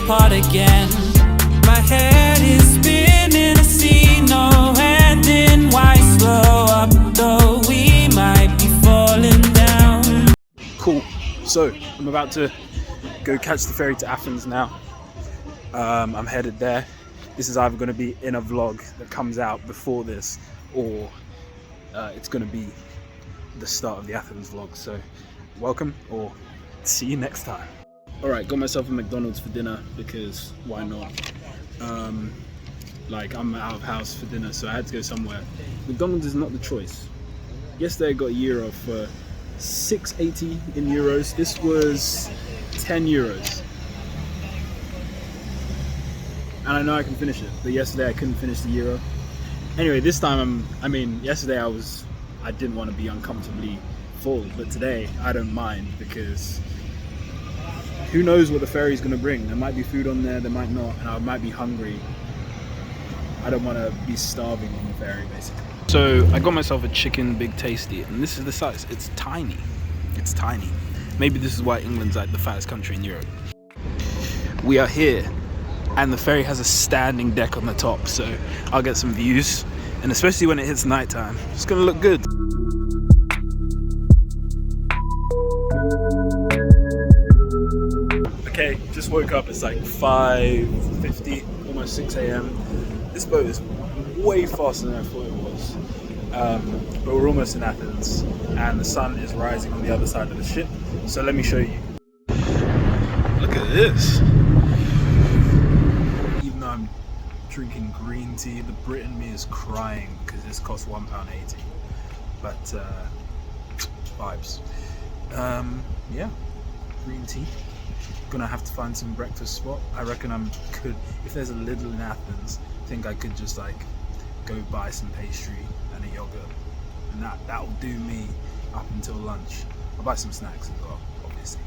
apart again. My head is spinning, I see no ending. Why slow up though? We might be falling down. Cool. So I'm about to go catch the ferry to Athens now. I'm headed there. This is either going to be in a vlog that comes out before this, or it's going to be the start of the Athens vlog. So welcome, or see you next time. Alright, got myself a McDonald's for dinner because why not? Like, I'm out of house for dinner, so I had to go somewhere. McDonald's is not the choice. Yesterday I got a euro for 6.80 in euros. This was 10 euros. And I know I can finish it, but yesterday I couldn't finish the euro. Anyway, this time yesterday I didn't want to be uncomfortably full, but today I don't mind because who knows what the ferry's going to bring. There might be food on there, there might not, and I might be hungry. I don't want to be starving on the ferry, basically. So I got myself a chicken big tasty, and this is the size. It's tiny. It's tiny. Maybe this is why England's like the fattest country in Europe. We are here, and the ferry has a standing deck on the top, so I'll get some views, and especially when it hits nighttime, it's going to look good. Okay, just woke up. It's like 5:50, almost 6 a.m. This boat is way faster than I thought it was. But we're almost in Athens, and the sun is rising on the other side of the ship. So let me show you. Look at this. Even though I'm drinking green tea, the Brit in me is crying because this costs £1.80. But vibes. Yeah, green tea. Gonna have to find some breakfast spot. I reckon if there's a Lidl in Athens, I think I could just like go buy some pastry and a yogurt, and that'll do me up until lunch. I'll buy some snacks as well, obviously.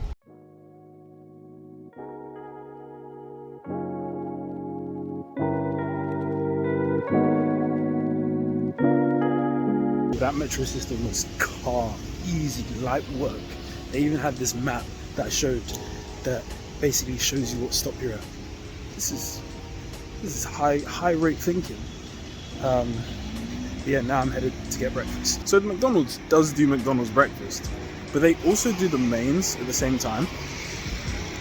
That metro system was calm, easy, light work. They even had this map that basically shows you what stop you're at. This is high rate thinking. Yeah, now I'm headed to get breakfast. So the McDonald's does do McDonald's breakfast, but they also do the mains at the same time.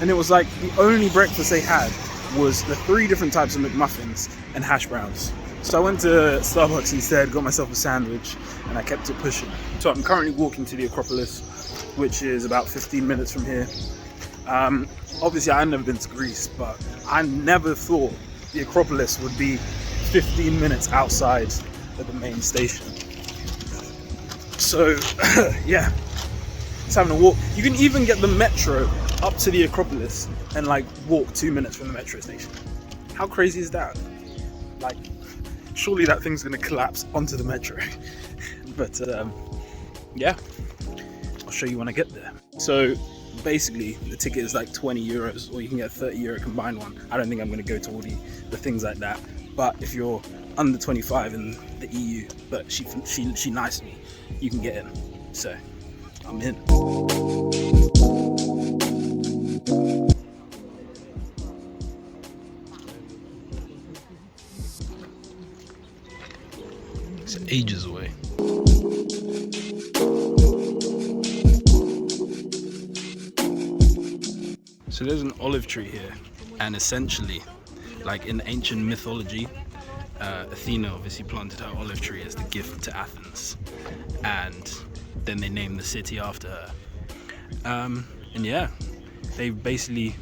And it was like the only breakfast they had was the 3 different types of McMuffins and hash browns. So I went to Starbucks instead, got myself a sandwich, and I kept it pushing. So I'm currently walking to the Acropolis, which is about 15 minutes from here. Obviously I've never been to Greece, but I never thought the Acropolis would be 15 minutes outside of the main station. So yeah, just having a walk. You can even get the metro up to the Acropolis and like walk 2 minutes from the metro station. How crazy is that? Like, surely that thing's gonna collapse onto the metro. But yeah, I'll show you when I get there. So basically the ticket is like 20 euros, or you can get a 30 euro combined one. I don't think I'm going to go to all the things like that, but if you're under 25 in the EU, but she nice me, you can get in. So I'm in. It's ages away. So there's an olive tree here, and essentially, like in ancient mythology, Athena obviously planted her olive tree as the gift to Athens, and then they named the city after her. And yeah, they basically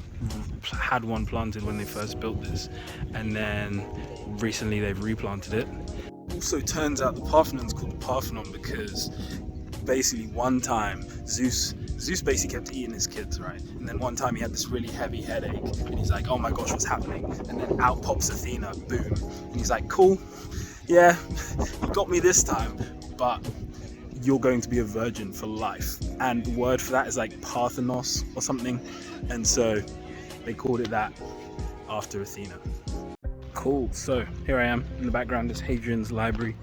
had one planted when they first built this, and then recently they've replanted it. Also turns out the Parthenon's called the Parthenon because basically one time Zeus basically kept eating his kids, right? And then one time he had this really heavy headache, and he's like, oh my gosh, what's happening? And then out pops Athena, boom. And he's like, cool, yeah, you got me this time, but you're going to be a virgin for life. And the word for that is like Parthenos or something. And so they called it that after Athena. Cool, so here I am. In the background is Hadrian's library,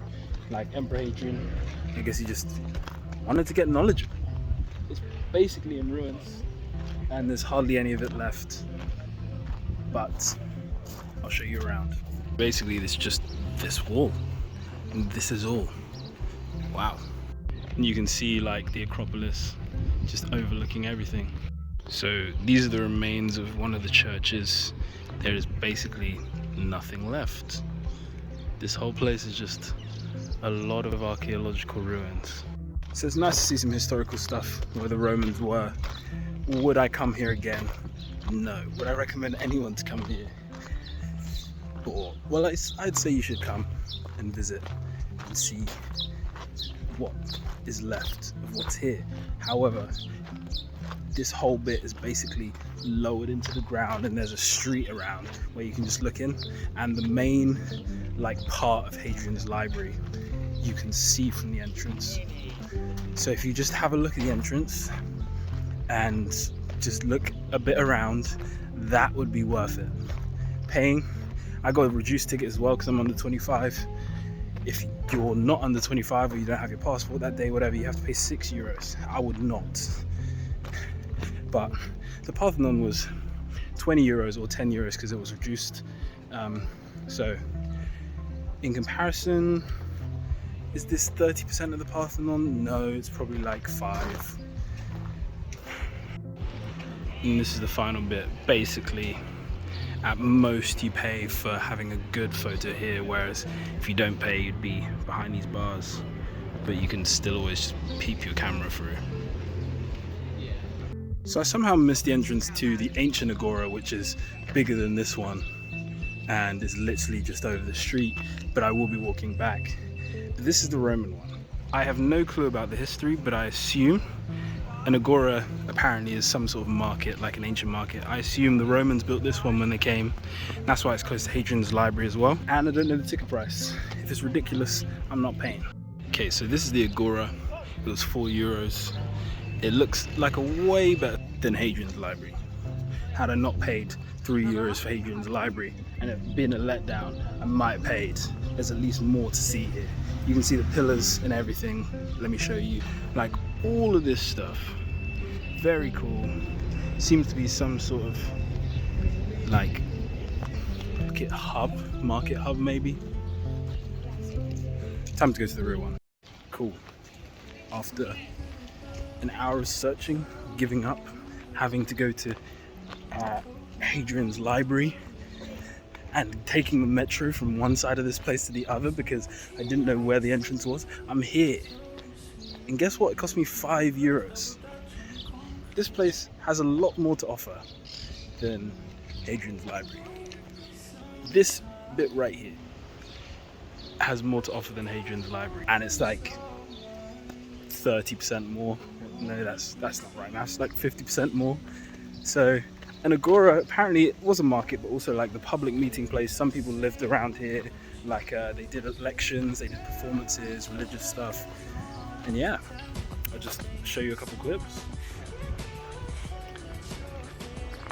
like Emperor Hadrian. I guess he just wanted to get knowledge. It's basically in ruins, and there's hardly any of it left. but I'll show you around. Basically, it's just this wall, and this is all. Wow. And you can see like the Acropolis just overlooking everything. So these are the remains of one of the churches. There is basically nothing left. This whole place is just a lot of archaeological ruins. So it's nice to see some historical stuff where the Romans were. Would I come here again? No. Would I recommend anyone to come here? Or, well, I'd say you should come and visit and see what is left of what's here. However, this whole bit is basically lowered into the ground, and there's a street around where you can just look in, and the main like part of Hadrian's library you can see from the entrance. So if you just have a look at the entrance and just look a bit around, that would be worth it. Paying, I got a reduced ticket as well because I'm under 25. If you're not under 25 or you don't have your passport that day, whatever, you have to pay €6. I would not. But the Parthenon was €20 or €10 because it was reduced. So in comparison, is this 30% of the Parthenon? No, it's probably like 5. And this is the final bit. Basically, at most you pay for having a good photo here, whereas if you don't pay, you'd be behind these bars. But you can still always peep your camera through. So I somehow missed the entrance to the ancient Agora, which is bigger than this one and is literally just over the street, but I will be walking back. But this is the Roman one. I have no clue about the history, but I assume an Agora apparently is some sort of market, like an ancient market. I assume the Romans built this one when they came. That's why it's close to Hadrian's library as well. And I don't know the ticket price. If it's ridiculous, I'm not paying. Okay, so this is the Agora. It was €4. It looks like a way better than Hadrian's library. Had I not paid €3 for Hadrian's library and it been a letdown, I might have paid. There's at least more to see here. You can see the pillars and everything. Let me show you. Like all of this stuff. Very cool. Seems to be some sort of like market hub maybe. Time to go to the real one. Cool. After an hour of searching, giving up, having to go to Hadrian's library and taking the metro from one side of this place to the other because I didn't know where the entrance was. I'm here. And guess what? It cost me €5. This place has a lot more to offer than Hadrian's library. This bit right here has more to offer than Hadrian's library. And it's like 30% more. No, that's not right now. It's like 50% more. So an Agora, apparently it was a market, but also like the public meeting place. Some people lived around here, like they did elections, they did performances, religious stuff. And yeah, I'll just show you a couple clips.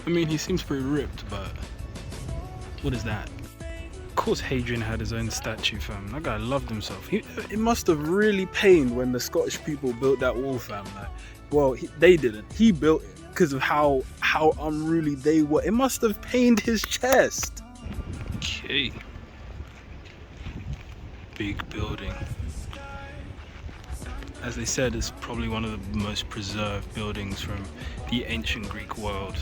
I mean, he seems pretty ripped, but what is that? Of course Hadrian had his own statue, fam. That guy loved himself. It must have really pained when the Scottish people built that wall, fam. Like, well, they didn't. He built it because of how unruly they were. It must have pained his chest. Okay. Big building. As they said, it's probably one of the most preserved buildings from the ancient Greek world.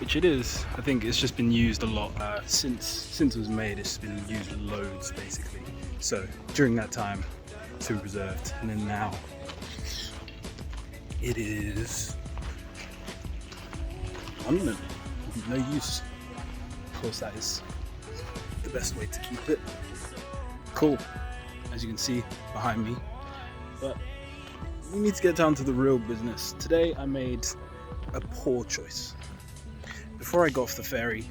Which it is. I think it's just been used a lot since it was made. It's been used loads basically. So during that time, it's been preserved, and then now it is abandoned, no use. Of course, that is the best way to keep it. Cool, as you can see behind me. But we need to get down to the real business. Today I made a poor choice. Before I got off the ferry,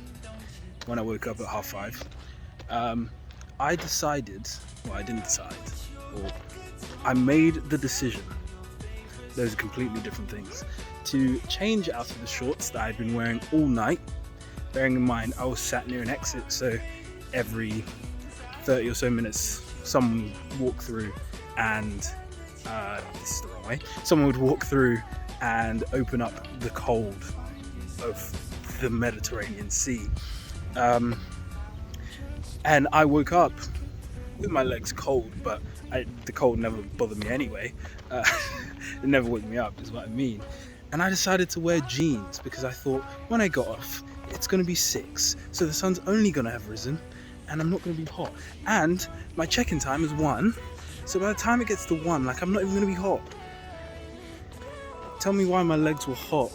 when I woke up at 5:30, I decided, well, I didn't decide, or I made the decision, those are completely different things, to change out of the shorts that I'd been wearing all night. Bearing in mind, I was sat near an exit, so every 30 or so minutes, someone would walk through and, this is the wrong way, someone would walk through and open up the cold of the Mediterranean Sea. And I woke up with my legs cold, but the cold never bothered me anyway. It never woke me up, is what I mean. And I decided to wear jeans because I thought when I got off, it's going to be 6, so the sun's only going to have risen and I'm not going to be hot. And my check-in time is 1, so by the time it gets to 1, like, I'm not even going to be hot. Tell me why my legs were hot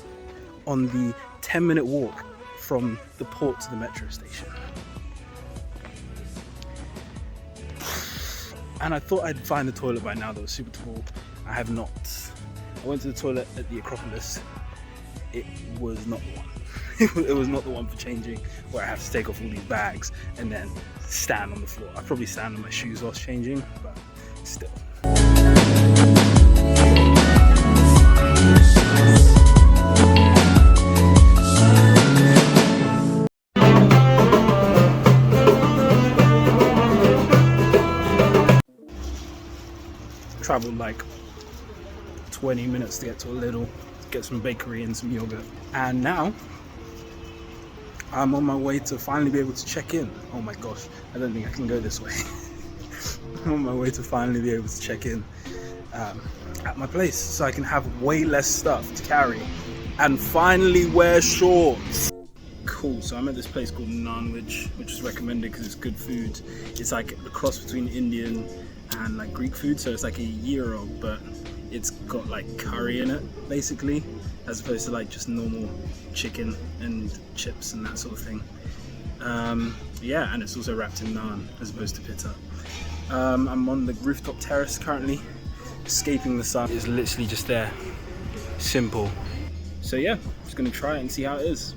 on the 10-minute walk from the port to the metro station. And I thought I'd find the toilet by now that was super tall. I have not. I went to the toilet at the Acropolis. It was not the one. It was not the one for changing, where I have to take off all these bags and then stand on the floor. I probably stand on my shoes whilst changing, but still. Traveled like 20 minutes to get to a Lidl, get some bakery and some yogurt. And now I'm on my way to finally be able to check in. Oh my gosh, I don't think I can go this way. I'm on my way to finally be able to check in at my place so I can have way less stuff to carry and finally wear shorts. Cool, so I'm at this place called Naan, which is recommended because it's good food. It's like a cross between Indian and like Greek food, so it's like a gyro, but it's got like curry in it basically, as opposed to like just normal chicken and chips and that sort of thing. Yeah, and it's also wrapped in naan as opposed to pita. I'm on the rooftop terrace currently, escaping the sun. It's literally just there, simple. So yeah, just gonna try it and see how it is.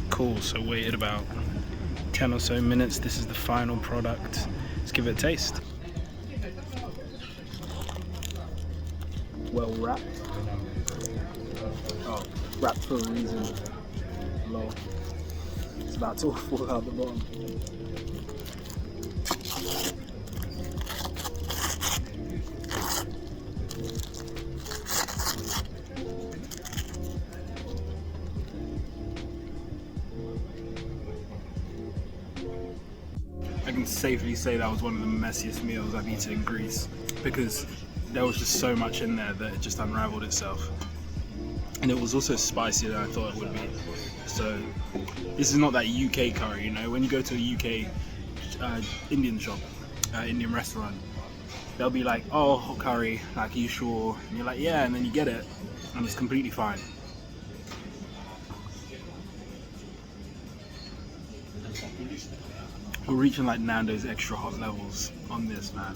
Cool, so waited about 10 or so minutes. This is the final product. Let's give it a taste. Well wrapped. Oh, wrapped for a reason. Lol. It's about to fall out the bottom. I can safely say that was one of the messiest meals I've eaten in Greece, because there was just so much in there that it just unraveled itself. And it was also spicier than I thought it would be. So this is not that UK curry, you know, when you go to a UK Indian shop, Indian restaurant, they'll be like, oh, hot curry, like, are you sure? And you're like, yeah, and then you get it and it's completely fine. We're reaching like Nando's extra hot levels on this, man.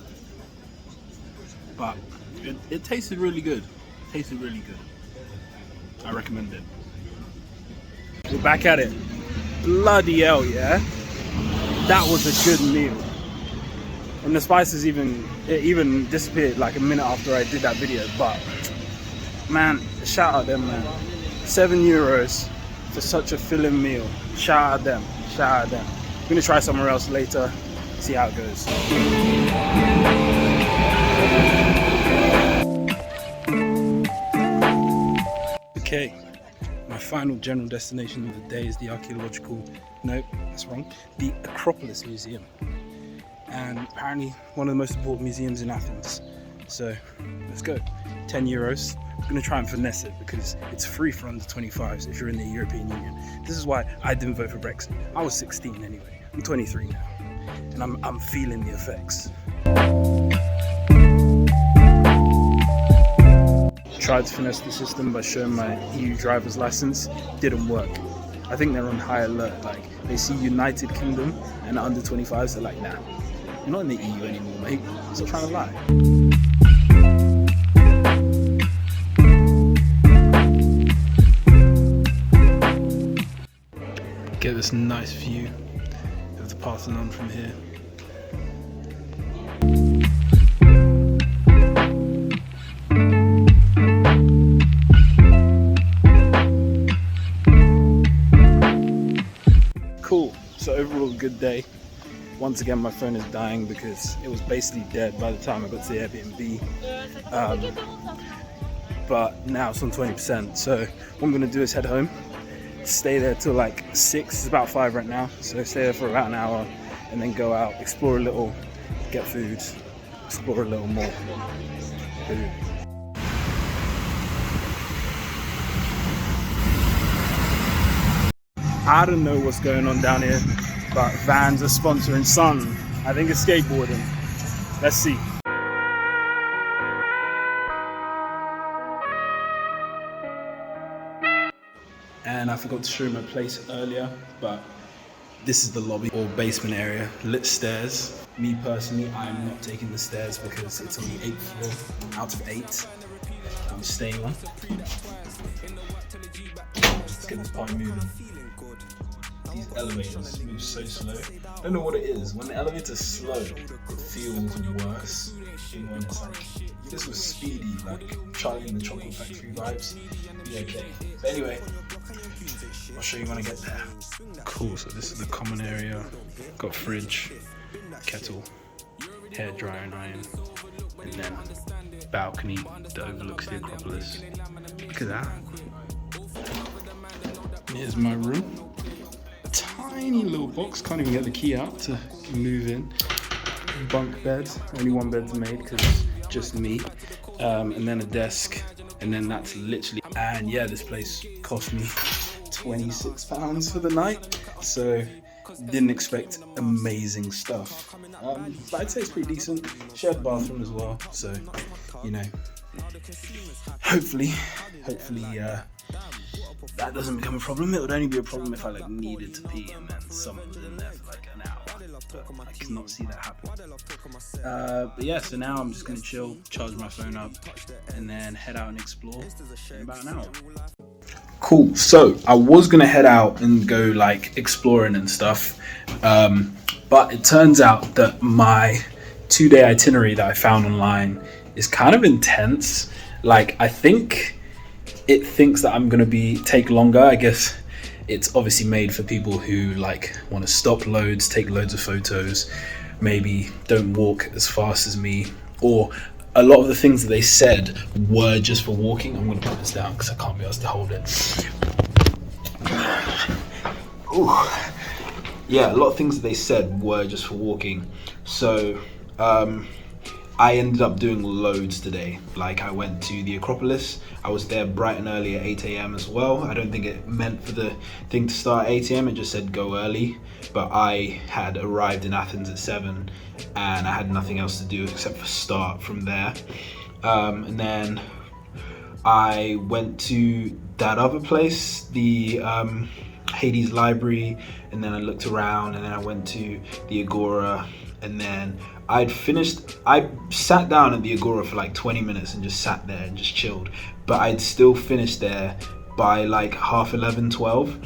But it tasted really good. Tasted really good. I recommend it. We're back at it. Bloody hell, yeah. That was a good meal. And the spices even disappeared like a minute after I did that video. But man, shout out them, man. €7 for such a filling meal. Shout out them. Shout out them. I'm gonna try somewhere else later, see how it goes. Okay, my final general destination of the day is the the Acropolis Museum. And apparently one of the most important museums in Athens. So let's go. €10. I'm gonna try and finesse it because it's free for under 25s if you're in the European Union. This is why I didn't vote for Brexit. I was 16 anyway. I'm 23 now, and I'm feeling the effects. Tried to finesse the system by showing my EU driver's license. Didn't work. I think they're on high alert. Like, they see United Kingdom and under 25s, they're like, nah, you're not in the EU anymore, mate. Stop trying to lie. Get this nice view of the Parthenon from here. Cool, so overall good day. Once again my phone is dying because it was basically dead by the time I got to the Airbnb. But now it's on 20%, so what I'm going to do is head home stay there till like 6. It's about 5 right now, so stay there for about an hour and then go out, explore a little, get food, explore a little more. Food. I don't know what's going on down here, but Vans are sponsoring something. I think it's skateboarding. Let's see. And I forgot to show you my place earlier, but this is the lobby or basement area. Lit stairs. Me personally, I'm not taking the stairs because it's on the 8th floor out of 8. I'm staying on. Let's get this party moving. These elevators move so slow. I don't know what it is. When the elevator's slow, it feels worse. You know, it's like, if this was speedy, like Charlie and the Chocolate Factory vibes, it'd be okay. But anyway, I'll show you when I get there. Cool, so this is the common area. Got fridge, kettle, hair dryer and iron, and then balcony that overlooks the Acropolis. Look at that. Here's my room. Tiny little box, can't even get the key out to move in. Bunk bed, only one bed's made because it's just me. And then a desk, and then that's literally, and yeah, this place cost me £26 for the night, so didn't expect amazing stuff. But I'd say it's pretty decent. Shared bathroom as well, so you know, hopefully that doesn't become a problem. It would only be a problem if I like needed to pee and then someone was in there for like an hour. But I cannot see that happen. But yeah, so now I'm just gonna chill, charge my phone up, and then head out and explore in about an hour. Cool. So I was gonna head out and go like exploring and stuff, but it turns out that my 2-day itinerary that I found online is kind of intense. Like I think it thinks that I'm gonna take longer. I guess it's obviously made for people who like want to stop loads, take loads of photos, maybe don't walk as fast as me, or a lot of the things that they said were just for walking. I'm gonna put this down because I can't be asked to hold it. Ooh. Yeah, a lot of things that they said were just for walking. So I ended up doing loads today. Like I went to the Acropolis. I was there bright and early at 8 a.m. as well. I don't think it meant for the thing to start at 8 a.m. It just said go early. But I had arrived in Athens at 7 and I had nothing else to do except for start from there. And then I went to that other place, the Hades Library, and then I looked around, and then I went to the Agora, and then I sat down at the Agora for like 20 minutes and just sat there and just chilled, but I'd still finished there by like 11:30, 12.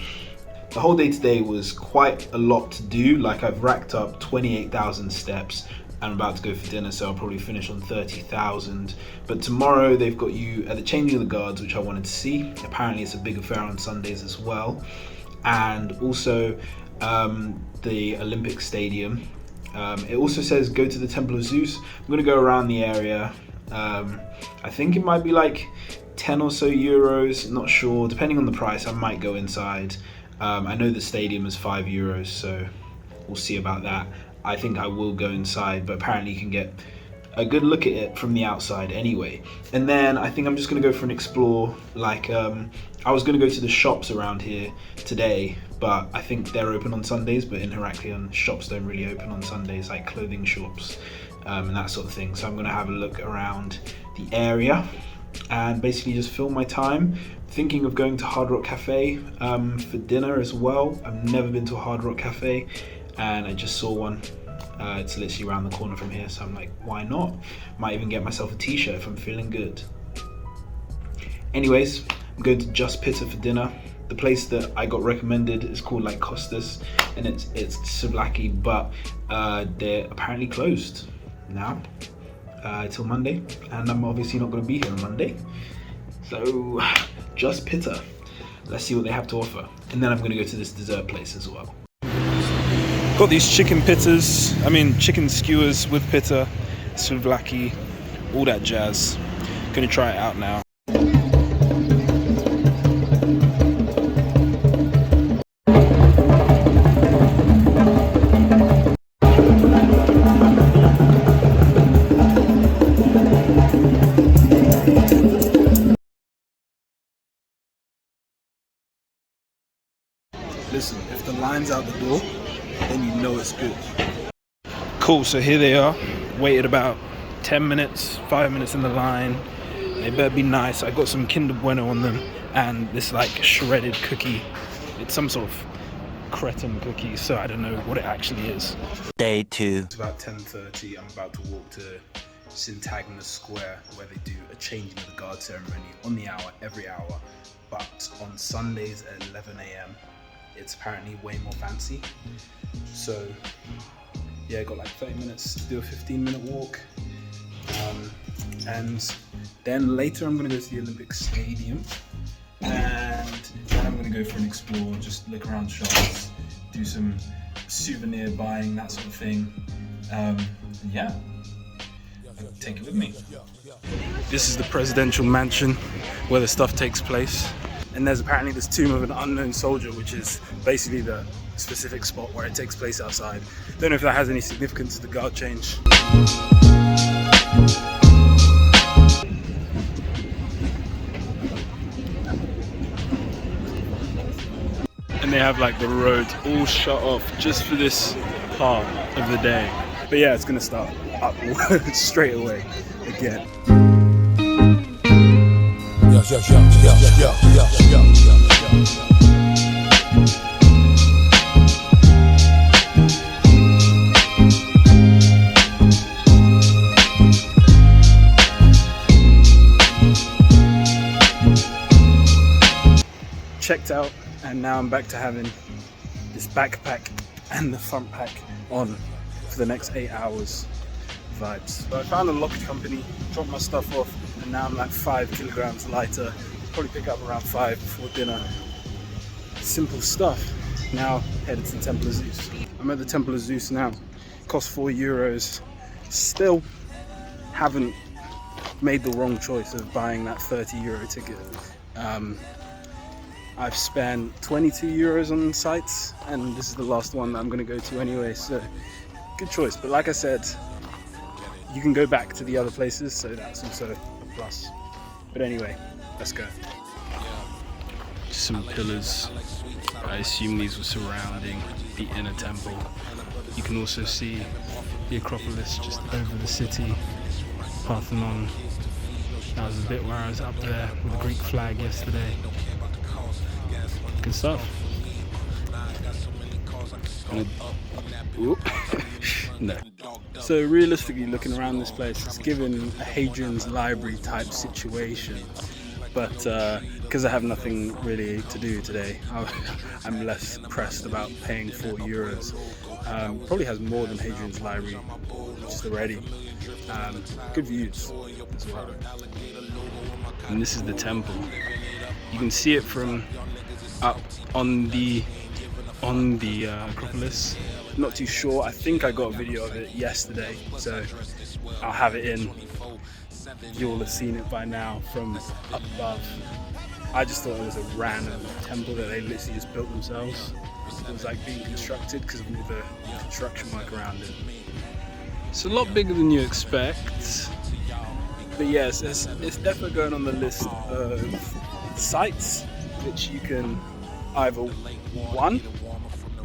The whole day today was quite a lot to do. Like I've racked up 28,000 steps. I'm about to go for dinner, so I'll probably finish on 30,000. But tomorrow they've got you at the Changing of the Guards, which I wanted to see. Apparently it's a big affair on Sundays as well. And also the Olympic Stadium. It also says go to the Temple of Zeus. I'm gonna go around the area. I think it might be like 10 or so euros, not sure. Depending on the price, I might go inside. I know the stadium is €5, so we'll see about that. I think I will go inside, but apparently you can get a good look at it from the outside anyway. And then I think I'm just gonna go for an explore. Like I was gonna go to the shops around here today, but I think they're open on Sundays, but in Heraklion, shops don't really open on Sundays, like clothing shops and that sort of thing. So I'm gonna have a look around the area and basically just fill my time. Thinking of going to Hard Rock Cafe for dinner as well. I've never been to a Hard Rock Cafe and I just saw one. It's literally around the corner from here, so I'm like, why not? Might even get myself a t-shirt if I'm feeling good. Anyways, I'm going to Just Pitta for dinner. The place that I got recommended is called like Costas, and it's souvlaki, but they're apparently closed now till Monday, and I'm obviously not going to be here on Monday. So Just Pitta, let's see what they have to offer, and then I'm going to go to this dessert place as well. Got these chicken skewers with pitta, souvlaki, all that jazz. Gonna try it out now. Listen, if the line's out the door, then you know it's good. Cool, so here they are. Waited about 10 minutes, 5 minutes in the line. They better be nice. I got some Kinder Bueno on them and this like shredded cookie. It's some sort of cretin cookie, so I don't know what it actually is. Day 2. It's about 10:30. I'm about to walk to Syntagma Square where they do a changing of the guard ceremony on the hour, every hour. But on Sundays at 11 a.m. it's apparently way more fancy. So yeah, I got like 30 minutes to do a 15-minute walk. And then later I'm gonna go to the Olympic Stadium. And then I'm gonna go for an explore, just look around shops, do some souvenir buying, that sort of thing. And yeah, I'll take it with me. This is the presidential mansion where the stuff takes place. And there's apparently this tomb of an unknown soldier, which is basically the specific spot where it takes place outside. Don't know if that has any significance to the guard change. And they have like the roads all shut off just for this part of the day. But yeah, it's gonna start up straight away again. Checked out, and now I'm back to having this backpack and the front pack on for the next 8 hours vibes. So I found a locked company, dropped my stuff off, and now I'm like 5 kilograms lighter. Probably pick up around 5 before dinner. Simple stuff. Now headed to the Temple of Zeus. I'm at the Temple of Zeus now. Cost €4. Still haven't made the wrong choice of buying that €30 ticket. I've spent €22 on sites, and this is the last one that I'm going to go to anyway, so good choice. But like I said, you can go back to the other places, so that's also a plus. But anyway, let's go. Some pillars. I assume these were surrounding the inner temple. You can also see the Acropolis just over the city, Parthenon. That was the bit where I was up there with the Greek flag yesterday. Good stuff. No. So realistically, looking around this place, it's given a Hadrian's Library type situation. But because I have nothing really to do today, I'm less pressed about paying €4. Probably has more than Hadrian's Library just already. Good views as well. And this is the temple. You can see it from up on the Acropolis. Not too sure. I think I got a video of it yesterday, so I'll have it in. You'll have seen it by now from up above. I just thought it was a random temple that they literally just built themselves. It was like being constructed because of all the construction work around it. It's a lot bigger than you expect. But yes, it's definitely going on the list of sites which you can either, one,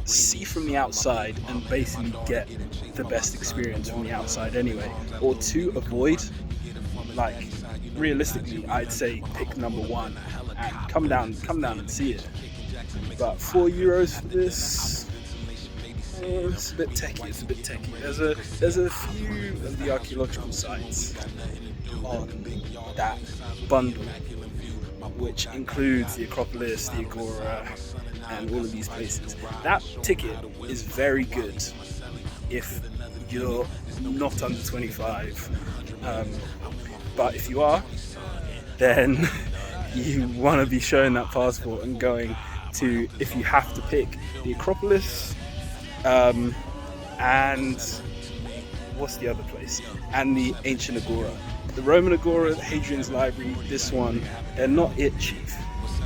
see from the outside and basically get the best experience from the outside anyway, or two, avoid. Like realistically, I'd say pick number one and come down and see it. But €4 for this, it's a bit techie. There's a few of the archaeological sites on that bundle, which includes the Acropolis, the Agora, and all of these places. That ticket is very good if you're not under 25. But if you are, then you want to be showing that passport and going to, if you have to pick, the Acropolis, and what's the other place? And the ancient Agora. The Roman Agora, Hadrian's Library, this one, they're not it, Chief.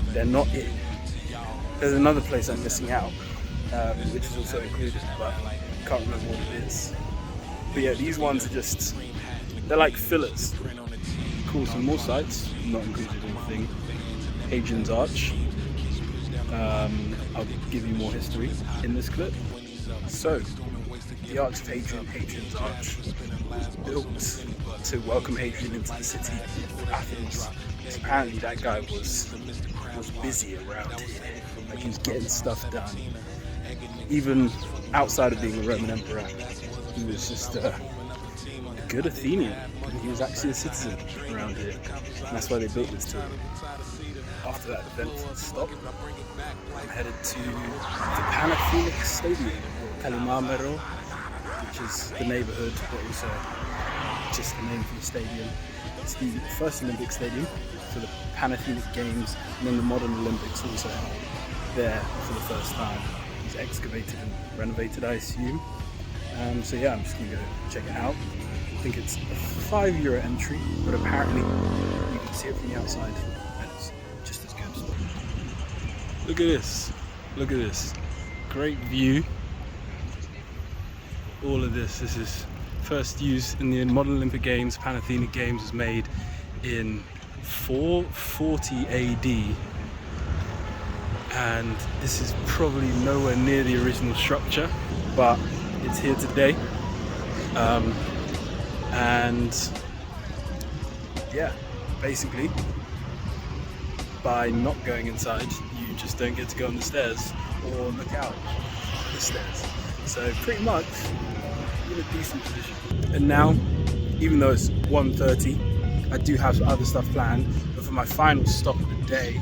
They're not it. There's another place I'm missing out, which is also included, but I can't remember what it is. But yeah, these ones are just, they're like fillers. Cool, some more sites, not included in the thing. Hadrian's Arch. I'll give you more history in this clip. So, the Archpatron, Hadrian's Arch, was built to welcome Hadrian into the city of Athens. So apparently that guy was busy around here, like he was getting stuff done. Even outside of being a Roman emperor, he was just a good Athenian, and he was actually a citizen around here, and that's why they built this to him. After that event stopped, I'm headed to the Panathenaic Stadium, or Kalimamero, which is the neighbourhood, but also just the name for the stadium. It's the first Olympic stadium for the Panathenaic Games, and then the modern Olympics also held there for the first time. It was excavated and renovated, I assume. So yeah, I'm just going to go check it out. I think it's a €5 entry, but apparently you can see it from the outside, and it's just as good. Look at this, look at this. Great view. All of this is first used in the modern Olympic Games. Panathenaic Games was made in 440 AD, and this is probably nowhere near the original structure, but it's here today. And yeah, basically by not going inside, you just don't get to go on the stairs or look out the stairs. So pretty much in a decent position. And now, even though it's 1:30, I do have other stuff planned, but for my final stop of the day,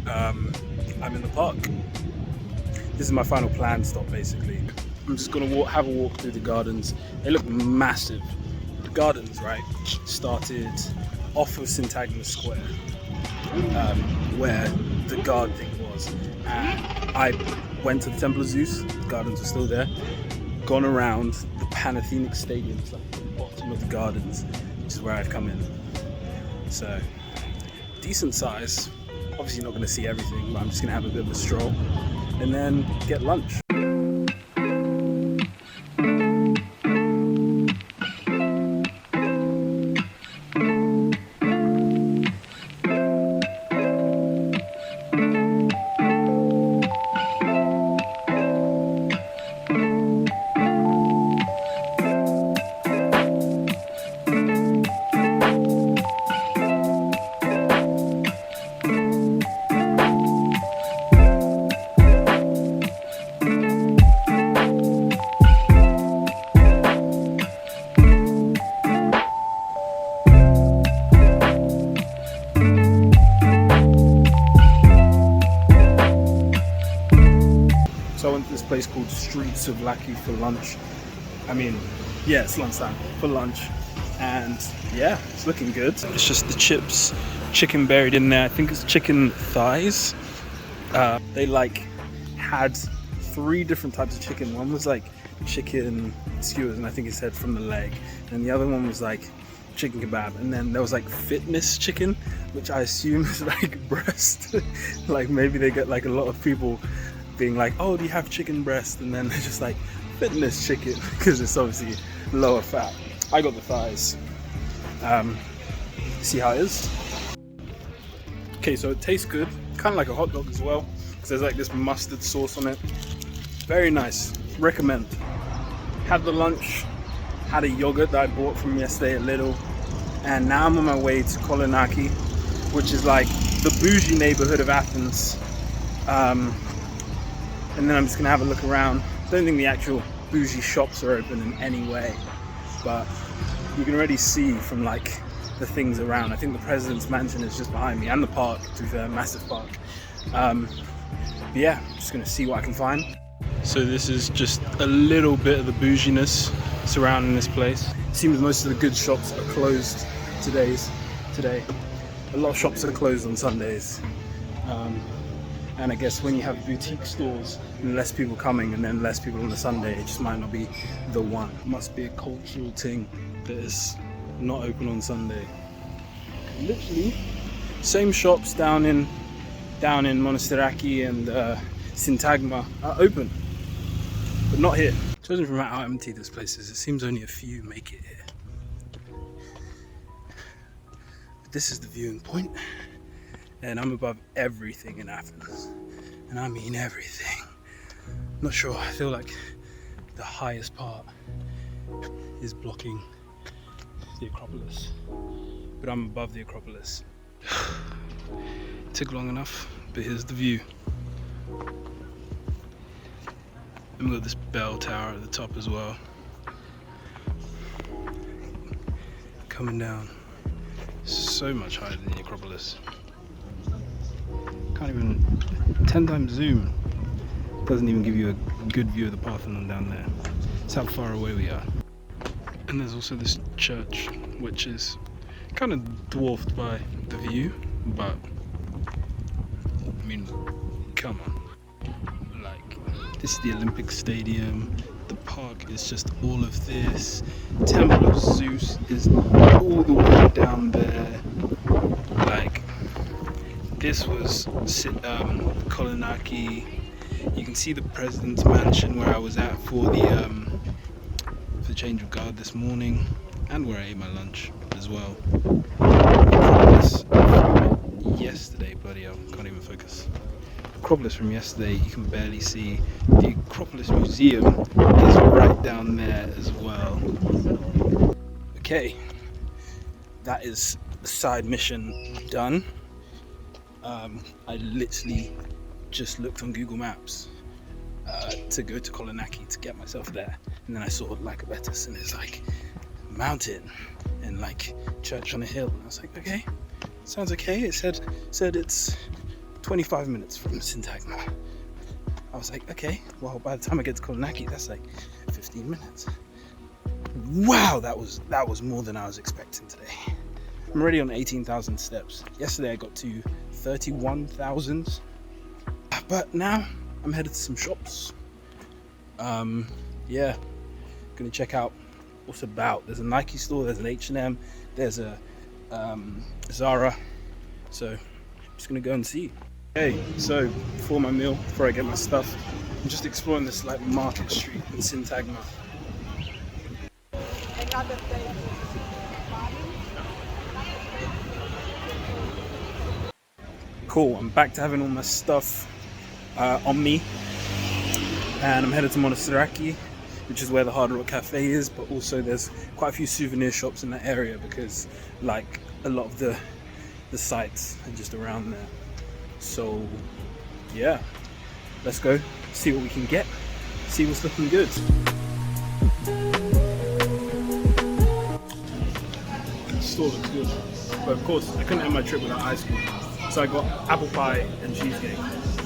I'm in the park. This is my final planned stop, basically. I'm just gonna have a walk through the gardens. They look massive. The gardens, right, started off of Syntagma Square, where the guard thing was. And I went to the Temple of Zeus, the gardens are still there. Gone around the Panathenaic Stadium, it's like the bottom of the gardens, which is where I've come in. So, decent size. Obviously not gonna see everything, but I'm just gonna have a bit of a stroll and then get lunch. So I went to this place called Streets of Laki for lunch. I mean, yeah, it's lunchtime for lunch. And yeah, it's looking good. It's just the chips, chicken buried in there. I think it's chicken thighs. They had 3 different types of chicken. One was like chicken skewers, and I think it said from the leg. And the other one was like chicken kebab. And then there was like fitness chicken, which I assume is like breast. Like maybe they get like a lot of people being like, oh, do you have chicken breast? And then they're just like, fitness chicken, because it's obviously lower fat. I got the thighs. See how it is? Okay, so it tastes good. Kind of like a hot dog as well, because there's like this mustard sauce on it. Very nice. Recommend. Had the lunch, had a yogurt that I bought from yesterday at Lidl, and now I'm on my way to Kolonaki, which is like the bougie neighborhood of Athens. And then I'm just gonna have a look around. Don't think the actual bougie shops are open in any way, but you can already see from like the things around. I think the president's mansion is just behind me, and the park, to be fair, massive park. But yeah, just gonna see what I can find. So this is just a little bit of the bouginess surrounding this place. It seems most of the good shops are closed today. A lot of shops are closed on Sundays. And I guess when you have boutique stores and less people coming and then less people on a Sunday, it just might not be the one. It must be a cultural thing that is not open on Sunday. Literally, same shops down in Monastiraki and Syntagma are open, but not here. Judging from how empty this place is, it seems only a few make it here. But this is the viewing point, and I'm above everything in Athens. and I mean everything. Not sure, I feel like the highest part is blocking the Acropolis, but I'm above the Acropolis. Took long enough, but here's the view. And we've got this bell tower at the top as well. Coming down so much higher than the Acropolis. Can't even, 10 times zoom doesn't even give you a good view of the Parthenon down there. That's how far away we are. And there's also this church, which is kind of dwarfed by the view, but I mean, come on. Like, this is the Olympic Stadium, the park is just all of this, Temple of Zeus is all the way down there. Like, this was Kolonaki. You can see the president's mansion where I was at for the change of guard this morning, and where I ate my lunch as well. Acropolis from yesterday, bloody hell, can't even focus. Acropolis from yesterday, you can barely see. The Acropolis Museum is right down there as well. Okay, that is the side mission done. I literally just looked on Google Maps to go to Kolonaki to get myself there, and then I saw Lycabettus, and it's like mountain and like church on a hill, and I was like, okay, sounds okay. It said it's 25 minutes from Syntagma. I was like, okay, well, by the time I get to Kolonaki, that's like 15 minutes. Wow, that was more than I was expecting today. I'm already on 18,000 steps. Yesterday I got to 31,000, but now I'm headed to some shops. Yeah, gonna check out what's about. There's a Nike store, there's an H&M, there's a Zara, so I'm just gonna go and see. Okay, so before my meal, before I get my stuff, I'm just exploring this like market street in Syntagma. Cool, I'm back to having all my stuff on me, and I'm headed to Monastiraki, which is where the Hard Rock Cafe is, but also there's quite a few souvenir shops in that area because like a lot of the sites are just around there. So yeah, let's go see what we can get, see what's looking good. The store looks good, but of course I couldn't end my trip without ice cream. So I got apple pie and cheesecake.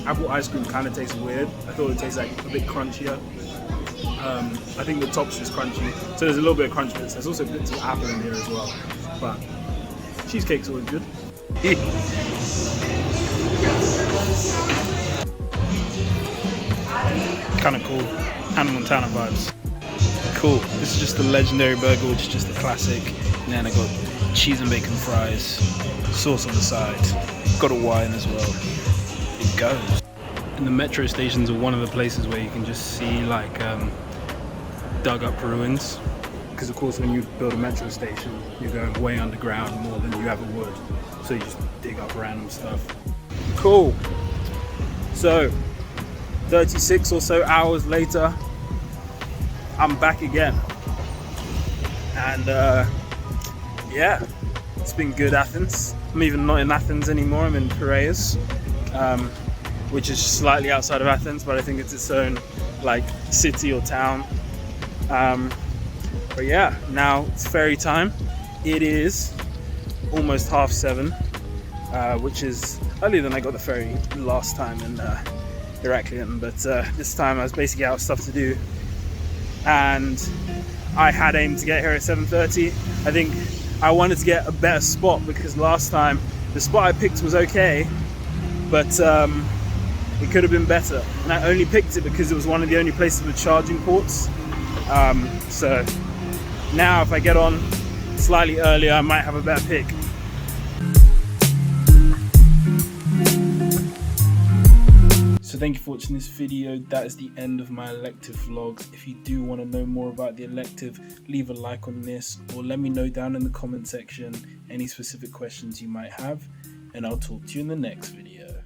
Apple ice cream kind of tastes weird. I thought it tastes like a bit crunchier. I think the top's just crunchy, so there's a little bit of crunchiness. There's also bits of apple in here as well, but cheesecake's always good. Kind of cool, Hannah Montana vibes. Cool, this is just the legendary burger, which is just the classic, and then I got cheese and bacon fries, sauce on the side, got a wine as well. It goes. And the metro stations are one of the places where you can just see like dug up ruins, because of course when you build a metro station you're going way underground more than you ever would, so you just dig up random stuff. Cool. So 36 or so hours later, I'm back again, and yeah, it's been good. Athens. I'm even not in Athens anymore, I'm in Piraeus, which is slightly outside of Athens, but I think it's its own like city or town. But yeah, now it's ferry time. It is almost 7:30, which is earlier than I got the ferry last time in Heraklion, but this time I was basically out of stuff to do, and I had aimed to get here at 7:30. I think I wanted to get a better spot, because last time the spot I picked was okay, but it could have been better, and I only picked it because it was one of the only places with charging ports. So now if I get on slightly earlier, I might have a better pick. So thank you for watching this video. That is the end of my elective vlog. If you do want to know more about the elective, leave a like on this, or let me know down in the comment section any specific questions you might have, and I'll talk to you in the next video.